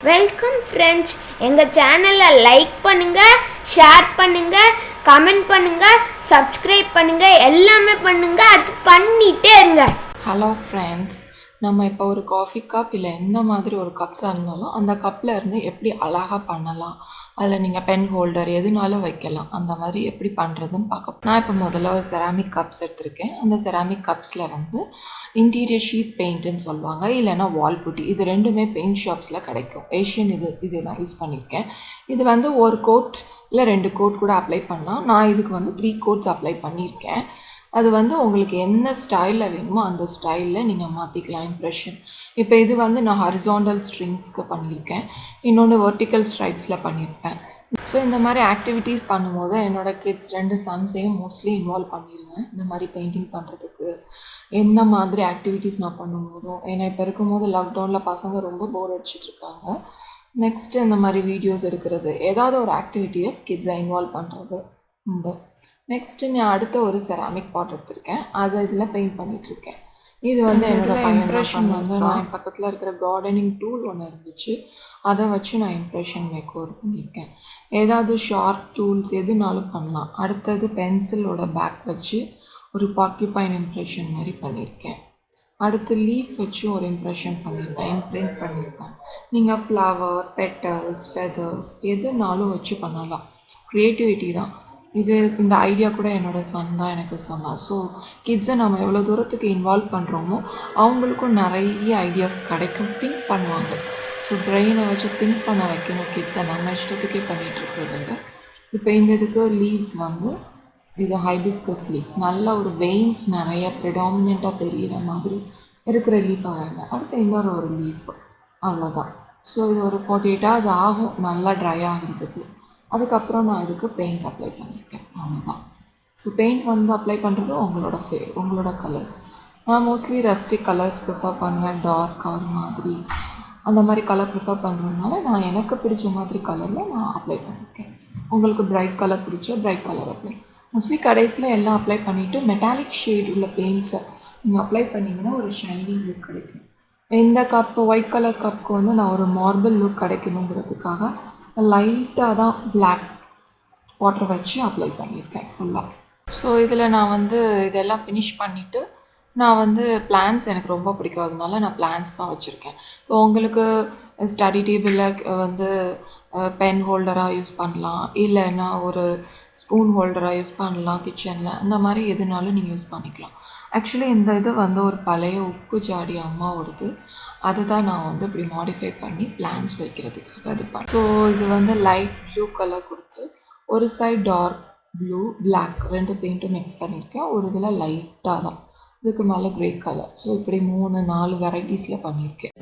Welcome friends, எங்கள் சேனலை like பண்ணுங்கள், ஷேர் பண்ணுங்கள், கமெண்ட் பண்ணுங்கள், சப்ஸ்கிரைப் பண்ணுங்கள், எல்லாமே பண்ணுங்கள். அது பண்ணிகிட்டே இருங்க. ஹலோ ஃப்ரெண்ட்ஸ், நம்ம இப்போ ஒரு காஃபி கப் இல்லை எந்த மாதிரி ஒரு கப்ஸாக இருந்தாலும் அந்த கப்பில் இருந்து எப்படி அழகாக பண்ணலாம், அதில் நீங்கள் பென் ஹோல்டர் எதுனாலும் வைக்கலாம், அந்த மாதிரி எப்படி பண்ணுறதுன்னு பார்க்க. நான் இப்போ முதல்ல ஒரு செராமிக் கப்ஸ் எடுத்திருக்கேன். அந்த செராமிக் கப்ஸில் வந்து இன்டீரியர் ஷீட் பெயிண்ட்டுன்னு சொல்லுவாங்க, இல்லைன்னா வால் புட்டி, இது ரெண்டுமே பெயிண்ட் ஷாப்ஸில் கிடைக்கும். ஏஷியன் இது நான் யூஸ் பண்ணியிருக்கேன். இது வந்து ஒரு கோட் இல்லை 2 கோட் கூட அப்ளை பண்ணலாம். நான் இதுக்கு வந்து 3 கோட்ஸ் அப்ளை பண்ணியிருக்கேன். அது வந்து உங்களுக்கு என்ன ஸ்டைலில் வேணுமோ அந்த ஸ்டைலில் நீங்கள் மாற்றிக்கலாம் இம்ப்ரெஷன். இப்போ இது வந்து நான் ஹரிசாண்டல் ஸ்ட்ரிங்ஸ்க்கு பண்ணியிருக்கேன், இன்னொன்று வெர்டிக்கல் ஸ்ட்ரைப்ஸில் பண்ணியிருப்பேன். ஸோ இந்த மாதிரி ஆக்டிவிட்டீஸ் பண்ணும்போது என்னோடய கிட்ஸ் 2 சன்ஸையும் மோஸ்ட்லி இன்வால்வ் பண்ணிடுவேன் இந்த மாதிரி பெயிண்டிங் பண்ணுறதுக்கு. எந்த மாதிரி ஆக்டிவிட்டீஸ் நான் பண்ணும்போதும், ஏன்னா இப்போ இருக்கும்போது லாக்டவுனில் பசங்க ரொம்ப போர் அடிச்சிட்ருக்காங்க. நெக்ஸ்ட்டு இந்த மாதிரி வீடியோஸ் எடுக்கிறது, ஏதாவது ஒரு ஆக்டிவிட்டியை கிட்ஸை இன்வால்வ் பண்ணுறது உண்டு. நெக்ஸ்ட்டு நான் அடுத்த ஒரு செராமிக் பாட் எடுத்திருக்கேன், அதை இதில் பெயிண்ட் பண்ணிகிட்ருக்கேன். இது வந்து என்னோடய இம்ப்ரெஷன் வந்து நான் என் பக்கத்தில் இருக்கிற கார்டனிங் டூல் ஒன்று இருந்துச்சு, அதை வச்சு நான் இம்ப்ரெஷன் மேக் ஓவர் பண்ணியிருக்கேன். ஏதாவது ஷார்ப் டூல்ஸ் எதுனாலும் பண்ணலாம். அடுத்தது பென்சிலோட பேக் வச்சு ஒரு பாக்யூபைன் இம்ப்ரெஷன் மாதிரி பண்ணியிருக்கேன். அடுத்து லீஃப் வச்சு ஒரு இம்ப்ரெஷன் பண்ணியிருப்பேன், இம்ப்ரிண்ட் பண்ணியிருப்பேன். நீங்கள் ஃப்ளவர், பெட்டல்ஸ், ஃபெதர்ஸ் எதுனாலும் வச்சு பண்ணலாம். க்ரியேட்டிவிட்டி தான் இது. இந்த ஐடியா கூட என்னோடய சன் தான் எனக்கு சொன்னான். ஸோ கிட்ஸை நம்ம எவ்வளோ தூரத்துக்கு இன்வால்வ் பண்ணுறோமோ அவங்களுக்கும் நிறைய ஐடியாஸ் கிடைக்கும், திங்க் பண்ணுவாங்க. ஸோ பிரெயினை வச்சு திங்க் பண்ண வைக்கணும் கிட்ஸை, நம்ம இஷ்டத்துக்கே பண்ணிகிட்ருக்கிறத விட. இப்போ இந்த இதுக்கு லீவ்ஸ் வந்து இது ஹைபிஸ்கஸ் லீஃப், நல்ல ஒரு வெயின்ஸ் நிறைய ப்ரிடாமினெண்ட்டாக தெரிகிற மாதிரி இருக்கிற லீஃபாக வேங்க. அடுத்து இன்னொரு ஒரு லீஃப், அவ்வளோதான். ஸோ இது ஒரு 48 hours ஆகும் நல்லா ட்ரை ஆகிறதுக்கு. அதுக்கப்புறம் நான் இதுக்கு பெயிண்ட் அப்ளை பண்ணியிருக்கேன், அவ்வளோதான். ஸோ பெயிண்ட் வந்து அப்ளை பண்ணுறது உங்களோட கலர்ஸ். நான் மோஸ்ட்லி ரஸ்டிக் கலர்ஸ் ப்ரிஃபர் பண்ணுவேன், டார்க் கலர் மாதிரி அந்த மாதிரி கலர் ப்ரிஃபர் பண்ணுறதுனால நான் எனக்கு பிடிச்ச மாதிரி கலரில் நான் அப்ளை பண்ணியிருக்கேன். உங்களுக்கு பிரைட் கலர் பிடிச்ச பிரைட் கலர் அப்ளை. மோஸ்ட்லி கடைசியில் எல்லாம் அப்ளை பண்ணிவிட்டு மெட்டாலிக் ஷேட் உள்ள பெயிண்ட்ஸை நீங்கள் அப்ளை பண்ணிங்கன்னா ஒரு ஷைனிங் லுக் கிடைக்கும். இந்த கப்பு ஒயிட் கலர் கப்புக்கு வந்து நான் ஒரு மார்பிள் லுக் கிடைக்கணுங்கிறதுக்காக லைட்டாக தான் பிளாக் வாட்டர் வச்சு அப்ளை பண்ணியிருக்கேன் ஃபுல்லாக. ஸோ இதில் நான் வந்து இதெல்லாம் ஃபினிஷ் பண்ணிவிட்டு நான் வந்து பிளான்ஸ் எனக்கு ரொம்ப பிடிக்கும், அதனால நான் பிளான்ஸ் தான் வச்சுருக்கேன். இப்போ உங்களுக்கு ஸ்டடி டேபிளில் வந்து பென் ஹோல்டராக யூஸ் பண்ணலாம், இல்லைன்னா ஒரு ஸ்பூன் ஹோல்டராக யூஸ் பண்ணலாம் கிச்சனில், அந்த மாதிரி எதுனாலும் நீங்கள் யூஸ் பண்ணிக்கலாம். ஆக்சுவலி இந்த இது வந்து ஒரு பழைய உப்பு ஜாடி அம்மாவோடது, அதுதான் நான் வந்து இப்படி மாடிஃபை பண்ணி பிளான்ஸ் வைக்கிறதுக்காக அது பண்ணேன். ஸோ இது வந்து லைட் ப்ளூ கலர் கொடுத்து ஒரு சைட் டார்க் ப்ளூ பிளாக் 2 பெயிண்ட்டும் மிக்ஸ் பண்ணியிருக்கேன். ஒரு இதில் லைட்டாக தான், இதுக்கு மேலே க்ரே கலர். ஸோ இப்படி 3-4 வெரைட்டிஸில் பண்ணியிருக்கேன்.